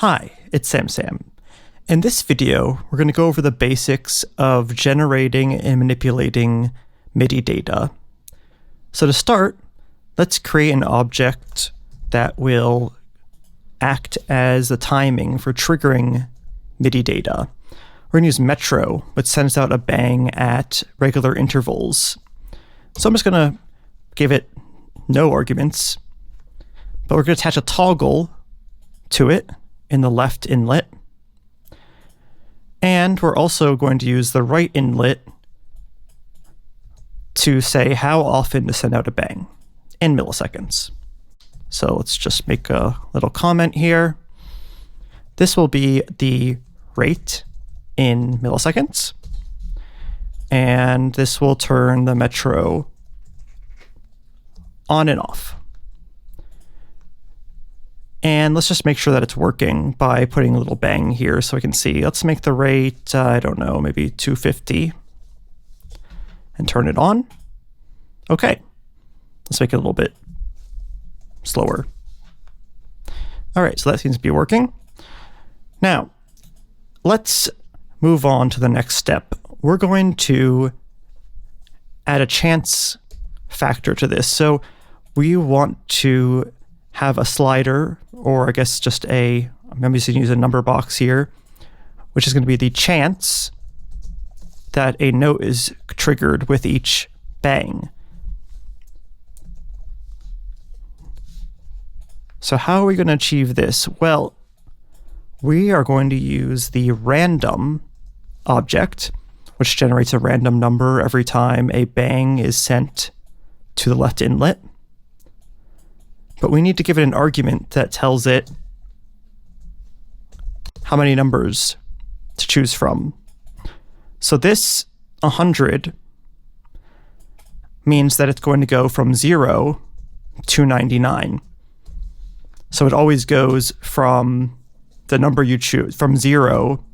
Hi, it's Sam. In this video, we're going to go over the basics of generating and manipulating MIDI data. So to start, let's create an object that will act as the timing for triggering MIDI data. We're going to use Metro, which sends out a bang at regular intervals. So I'm just going to give it no arguments, but we're going to attach a toggle to it in the left inlet. And we're also going to use the right inlet to say how often to send out a bang in milliseconds. So let's just make a little comment here. This will be the rate in milliseconds. And this will turn the Metro on and off. And let's just make sure that it's working by putting a little bang here so we can see. Let's make the rate, I don't know, maybe 250 and turn it on. Okay, let's make it a little bit slower. All right, so that seems to be working. Now, let's move on to the next step. We're going to add a chance factor to this. So we want to have a slider, or I guess just I'm just going to use a number box here, which is going to be the chance that a note is triggered with each bang. So how are we going to achieve this? Well, we are going to use the random object, which generates a random number every time a bang is sent to the left inlet. But we need to give it an argument that tells it how many numbers to choose from. So this 100 means that it's going to go from 0 to 99. So it always goes from the number you choose, from 0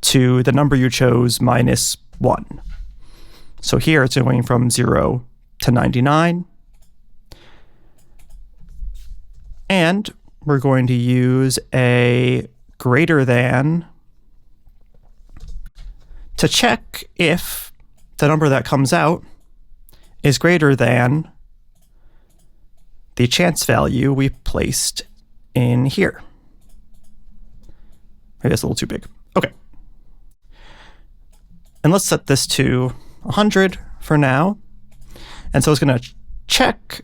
to the number you chose minus 1. So here it's going from 0 to 99. And we're going to use a greater than to check if the number that comes out is greater than the chance value we placed in here. Maybe that's a little too big. Okay. And let's set this to 100 for now. And so it's going to check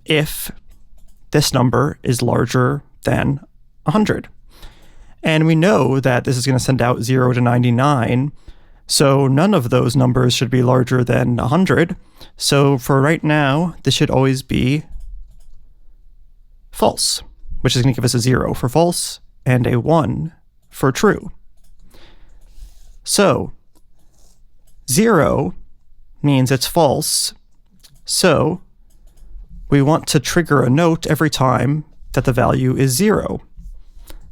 if this number is larger than 100. And we know that this is going to send out 0 to 99. So none of those numbers should be larger than 100. So for right now, this should always be false, which is going to give us a 0 for false and a 1 for true. So 0 means it's false. So we want to trigger a note every time that the value is 0.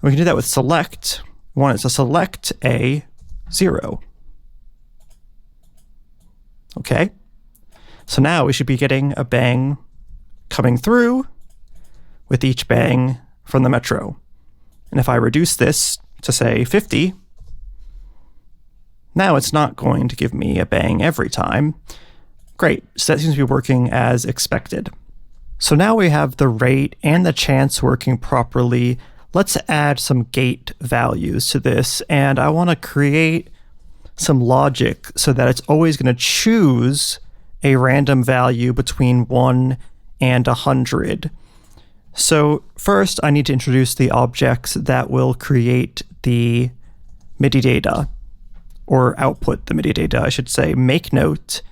We can do that with select. We want it to select a 0. Okay. So now we should be getting a bang coming through with each bang from the Metro. And if I reduce this to say 50, now it's not going to give me a bang every time. Great. So that seems to be working as expected. So now we have the rate and the chance working properly. Let's add some gate values to this. And I want to create some logic so that it's always going to choose a random value between 1 and 100. So first, I need to introduce the objects that will create the MIDI data, or output the MIDI data, I should say, make note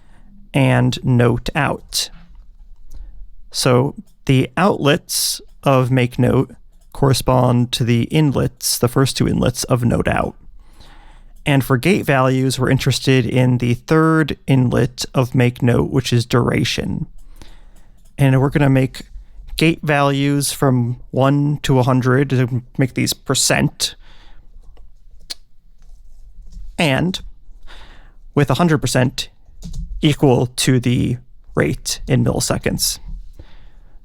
and note out. So the outlets of make note correspond to the inlets, the first two inlets of note out. And for gate values, we're interested in the third inlet of make note, which is duration. And we're going to make gate values from 1 to 100 to make these percent. And with 100% equal to the rate in milliseconds.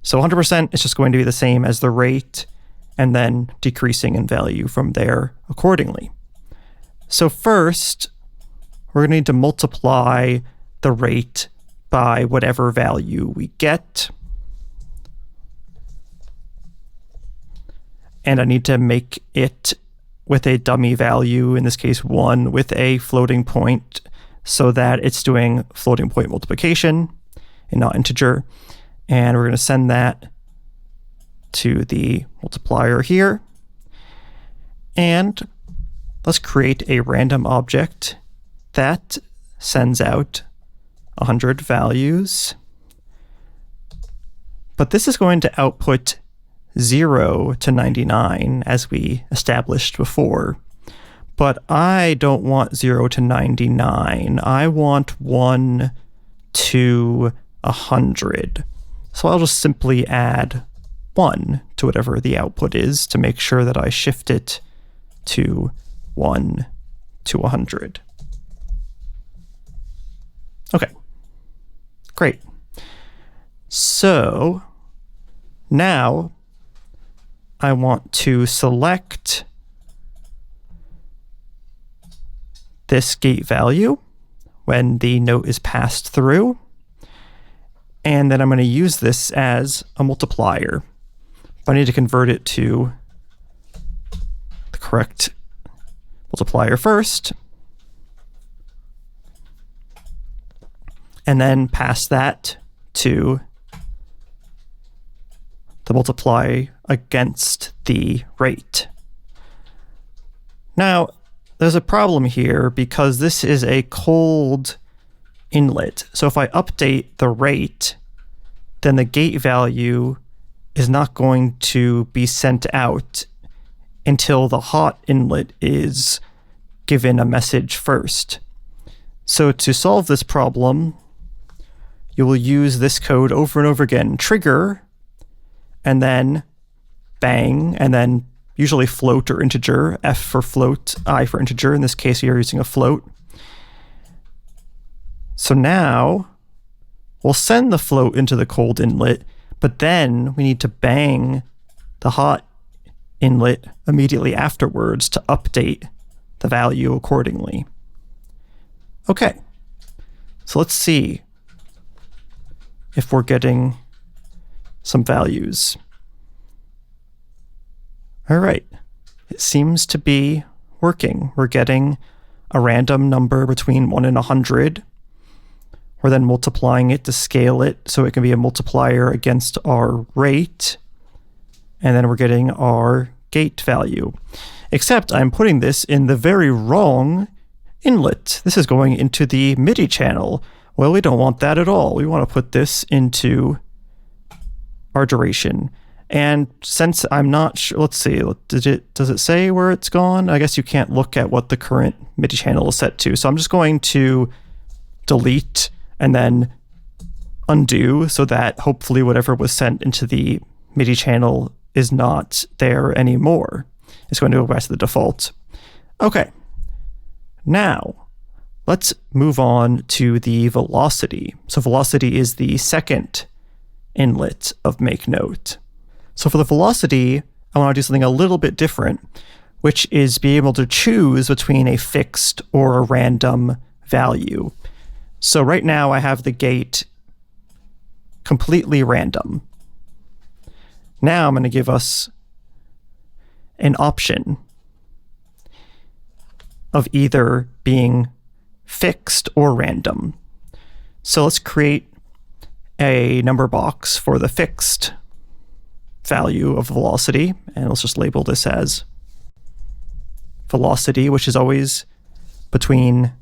So 100% is just going to be the same as the rate, and then decreasing in value from there accordingly. So first, we're going to need to multiply the rate by whatever value we get. And I need to make it with a dummy value, in this case 1, with a floating point, so that it's doing floating point multiplication and not integer. And we're going to send that to the multiplier here. And let's create a random object that sends out 100 values. But this is going to output 0 to 99, as we established before. But I don't want 0 to 99. I want 1 to 100. So I'll just simply add 1 to whatever the output is to make sure that I shift it to 1 to 100. Okay, great. So now I want to select this gate value when the note is passed through. And then I'm going to use this as a multiplier. But I need to convert it to the correct multiplier first. And then pass that to the multiply against the rate. Now, there's a problem here because this is a cold inlet. So if I update the rate, then the gate value is not going to be sent out until the hot inlet is given a message first. So to solve this problem, you will use this code over and over again. Trigger, and then bang, and then usually float or integer, F for float, I for integer. In this case, we are using a float. So now we'll send the float into the cold inlet, but then we need to bang the hot inlet immediately afterwards to update the value accordingly. Okay, so let's see if we're getting some values. All right, it seems to be working. We're getting a random number between 1 and 100. We're then multiplying it to scale it so it can be a multiplier against our rate. And then we're getting our gate value. Except I'm putting this in the very wrong inlet. This is going into the MIDI channel. Well, we don't want that at all. We want to put this into our duration. And since I'm not sure, let's see, does it say where it's gone? I guess you can't look at what the current MIDI channel is set to. So I'm just going to delete and then undo so that hopefully whatever was sent into the MIDI channel is not there anymore. It's going to go back to the default. Okay, now let's move on to the velocity. So velocity is the second inlet of make note. So for the velocity, I want to do something a little bit different, which is be able to choose between a fixed or a random value. So right now I have the gate completely random. Now I'm going to give us an option of either being fixed or random. So let's create a number box for the fixed value of velocity, and let's just label this as velocity, which is always between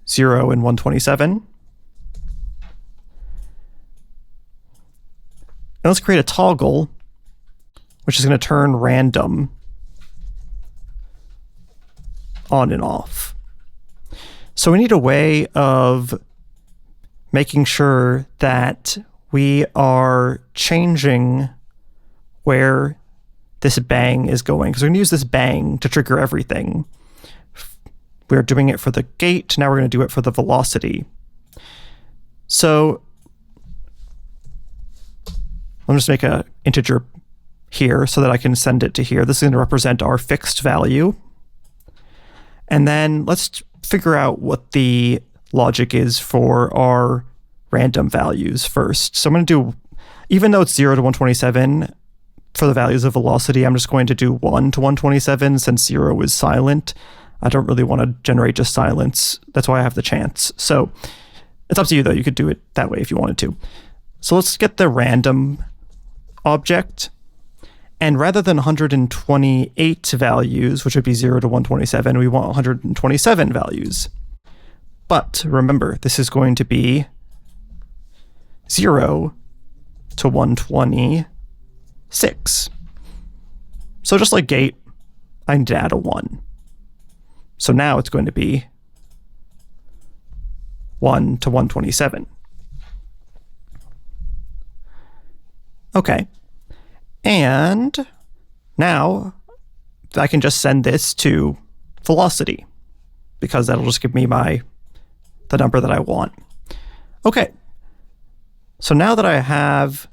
0 and 127. And let's create a toggle, which is going to turn random on and off. So we need a way of making sure that we are changing where this bang is going, because we're going to use this bang to trigger everything. We're doing it for the gate, now we're going to do it for the velocity. So I'll just make an integer here so that I can send it to here. This is going to represent our fixed value. And then let's figure out what the logic is for our random values first. So I'm going to do, even though it's 0 to 127, for the values of velocity, I'm just going to do 1 to 127 since 0 is silent. I don't really want to generate just silence. That's why I have the chance. So it's up to you though. You could do it that way if you wanted to. So let's get the random object. And rather than 128 values, which would be 0 to 127, we want 127 values. But remember, this is going to be 0 to 126. So just like gate, I need to add a 1. So now it's going to be 1 to 127. Okay. And now I can just send this to velocity because that'll just give me the number that I want. Okay. So now that I have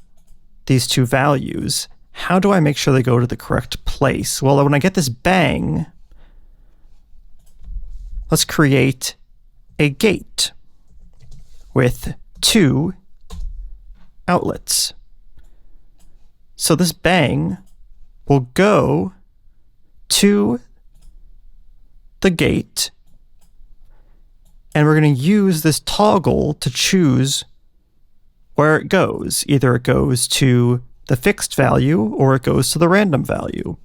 these two values, how do I make sure they go to the correct place? Well, when I get this bang, let's create a gate with 2 outlets. So this bang will go to the gate, and we're going to use this toggle to choose where it goes. Either it goes to the fixed value or it goes to the random value.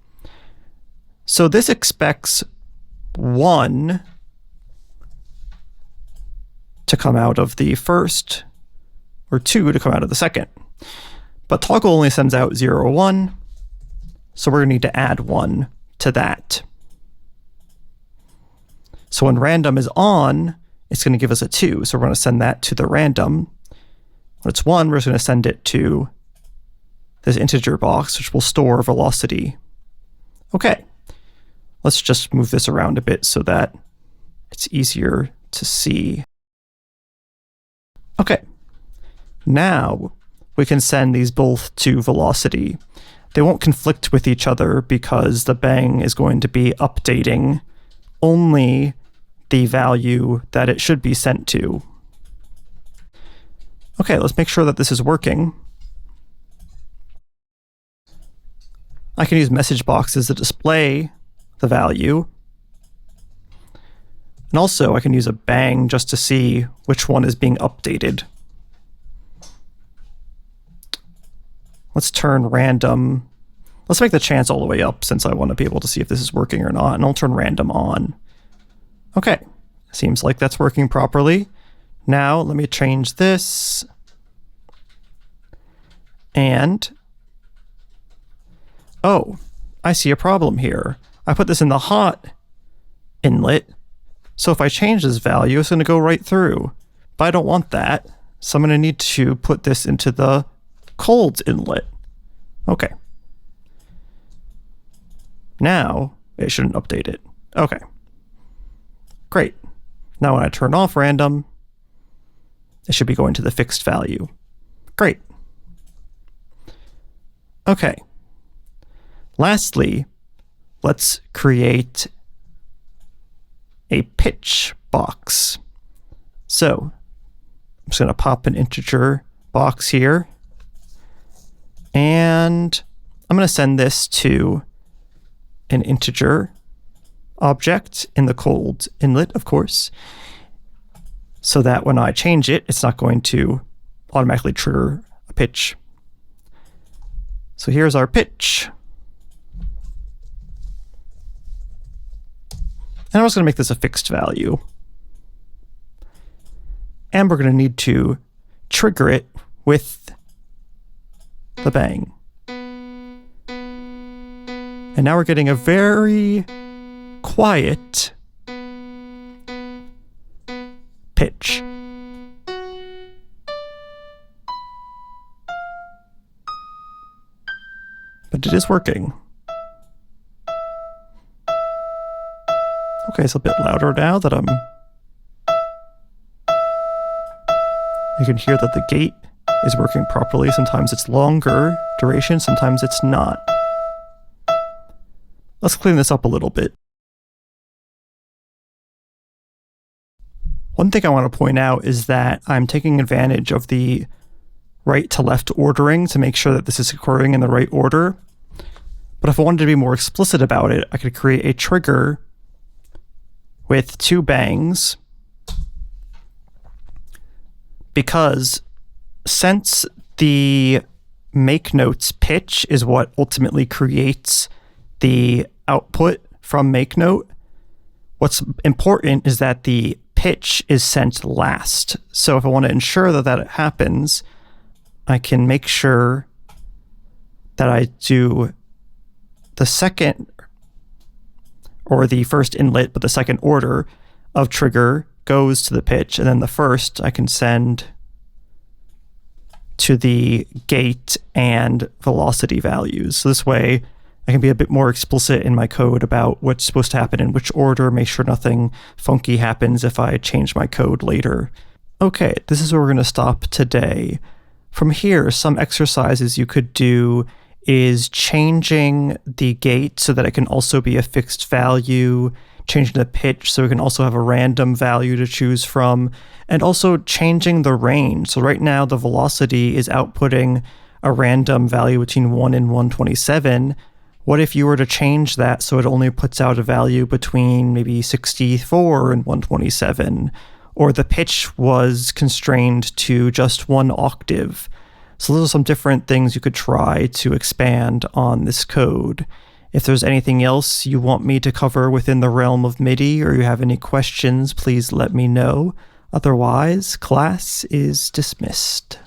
So this expects 1 to come out of the first, or 2 to come out of the second. But toggle only sends out 0, 1, so we're going to need to add 1 to that. So when random is on, it's going to give us a 2, so we're going to send that to the random. When it's 1, we're just going to send it to this integer box, which will store velocity. Okay, let's just move this around a bit so that it's easier to see. Okay, now we can send these both to velocity. They won't conflict with each other because the bang is going to be updating only the value that it should be sent to. Okay, let's make sure that this is working. I can use message boxes to display the value. And also I can use a bang just to see which one is being updated. Let's turn random. Let's make the chance all the way up since I want to be able to see if this is working or not. And I'll turn random on. Okay, seems like that's working properly. Now let me change this. And, oh, I see a problem here. I put this in the hot inlet. So if I change this value, it's going to go right through. But I don't want that. So I'm going to need to put this into the cold inlet. Okay. Now it shouldn't update it. Okay. Great. Now when I turn off random, it should be going to the fixed value. Great. Okay. Lastly, let's create a pitch box. So I'm just going to pop an integer box here. And I'm going to send this to an integer object in the cold inlet, of course, so that when I change it, it's not going to automatically trigger a pitch. So here's our pitch. And I'm just going to make this a fixed value. And we're going to need to trigger it with the bang. And now we're getting a very quiet pitch. But it is working. Okay, it's a bit louder now that you can hear that the gate is working properly. Sometimes it's longer duration, sometimes it's not. Let's clean this up a little bit. One thing I want to point out is that I'm taking advantage of the right to left ordering to make sure that this is occurring in the right order. But if I wanted to be more explicit about it, I could create a trigger with 2 bangs, because since the make notes pitch is what ultimately creates the output from make note, what's important is that the pitch is sent last. So if I want to ensure that that happens, I can make sure that I do the second, or the first inlet, but the second order of trigger goes to the pitch, and then the first I can send to the gate and velocity values. So this way I can be a bit more explicit in my code about what's supposed to happen in which order, make sure nothing funky happens if I change my code later. Okay, this is where we're going to stop today. From here, some exercises you could do is changing the gate so that it can also be a fixed value, changing the pitch so we can also have a random value to choose from, and also changing the range. So right now the velocity is outputting a random value between 1 and 127. What if you were to change that so it only puts out a value between maybe 64 and 127? Or the pitch was constrained to just 1 octave. So those are some different things you could try to expand on this code. If there's anything else you want me to cover within the realm of MIDI, or you have any questions, please let me know. Otherwise, class is dismissed.